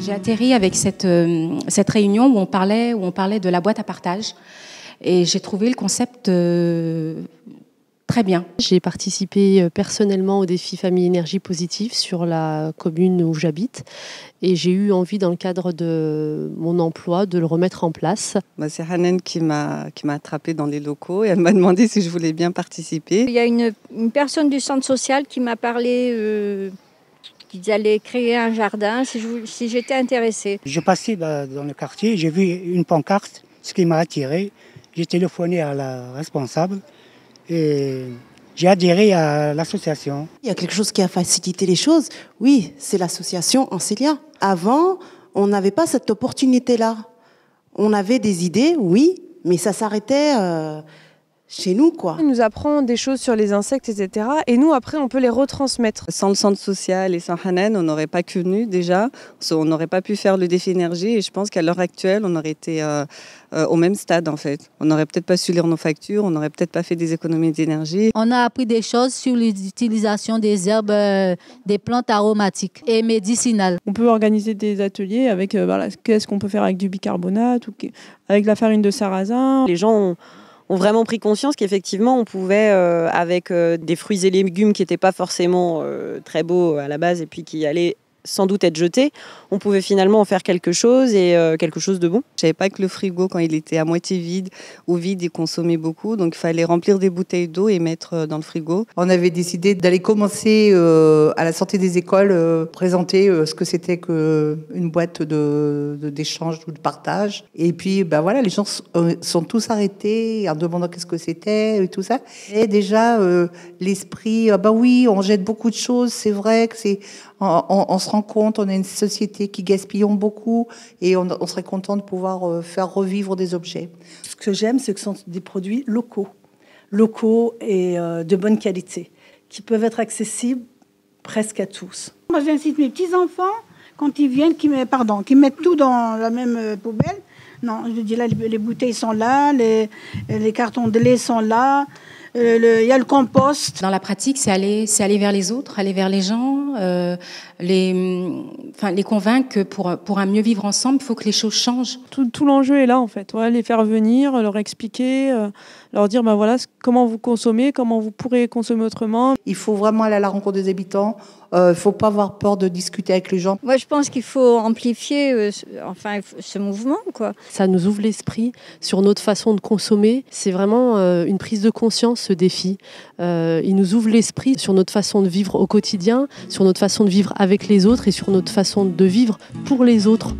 J'ai atterri avec cette réunion où on parlait de la boîte à partage et j'ai trouvé le concept très bien. J'ai participé personnellement au défi Famille Énergie Positive sur la commune où j'habite et j'ai eu envie dans le cadre de mon emploi de le remettre en place. C'est Hanan qui m'a attrapée dans les locaux et elle m'a demandé si je voulais bien participer. Il y a une personne du centre social qui m'a parlé qu'ils allaient créer un jardin si j'étais intéressée. Je passais dans le quartier, j'ai vu une pancarte, ce qui m'a attiré. J'ai téléphoné à la responsable et j'ai adhéré à l'association. Il y a quelque chose qui a facilité les choses. Oui, c'est l'association Ancilia. Avant, on n'avait pas cette opportunité-là. On avait des idées, oui, mais ça s'arrêtait chez nous, quoi. Il nous apprend des choses sur les insectes, etc. Et nous, après, on peut les retransmettre. Sans le centre social et sans Hanan, on n'aurait pas connu déjà. On n'aurait pas pu faire le défi énergie. Et je pense qu'à l'heure actuelle, on aurait été au même stade, en fait. On n'aurait peut-être pas su lire nos factures, on n'aurait peut-être pas fait des économies d'énergie. On a appris des choses sur l'utilisation des herbes, des plantes aromatiques et médicinales. On peut organiser des ateliers avec qu'est-ce qu'on peut faire avec du bicarbonate ou avec la farine de sarrasin. Les gens ont vraiment pris conscience qu'effectivement on pouvait, avec des fruits et légumes qui n'étaient pas forcément très beaux à la base et puis qui allaient sans doute être jetés, on pouvait finalement en faire quelque chose et quelque chose de bon. Je savais pas que le frigo, quand il était à moitié vide ou vide, il consommait beaucoup. Donc il fallait remplir des bouteilles d'eau et mettre dans le frigo. On avait décidé d'aller commencer à la sortie des écoles, présenter ce que c'était qu'une boîte d'échange ou de partage. Et puis voilà, les gens sont tous arrêtés en demandant qu'est-ce que c'était et tout ça. Et déjà l'esprit, oui, on jette beaucoup de choses, c'est vrai que c'est... On se rend compte, on est une société qui gaspillons beaucoup et on serait content de pouvoir faire revivre des objets. Ce que j'aime, c'est que ce sont des produits locaux et de bonne qualité, qui peuvent être accessibles presque à tous. Moi, j'incite mes petits-enfants, quand ils viennent, qui mettent tout dans la même poubelle. Non, je dis là, les bouteilles sont là, les cartons de lait sont là. Il y a le compost. Dans la pratique, c'est aller vers les autres, aller vers les gens, les convaincre que pour un mieux vivre ensemble, il faut que les choses changent. Tout l'enjeu est là, en fait. Ouais, les faire venir, leur expliquer, leur dire voilà comment vous consommez, comment vous pourrez consommer autrement. Il faut vraiment aller à la rencontre des habitants. Il ne faut pas avoir peur de discuter avec les gens. Moi, je pense qu'il faut amplifier ce mouvement, quoi. Ça nous ouvre l'esprit sur notre façon de consommer. C'est vraiment une prise de conscience, ce défi. Il nous ouvre l'esprit sur notre façon de vivre au quotidien, sur notre façon de vivre avec les autres et sur notre façon de vivre pour les autres.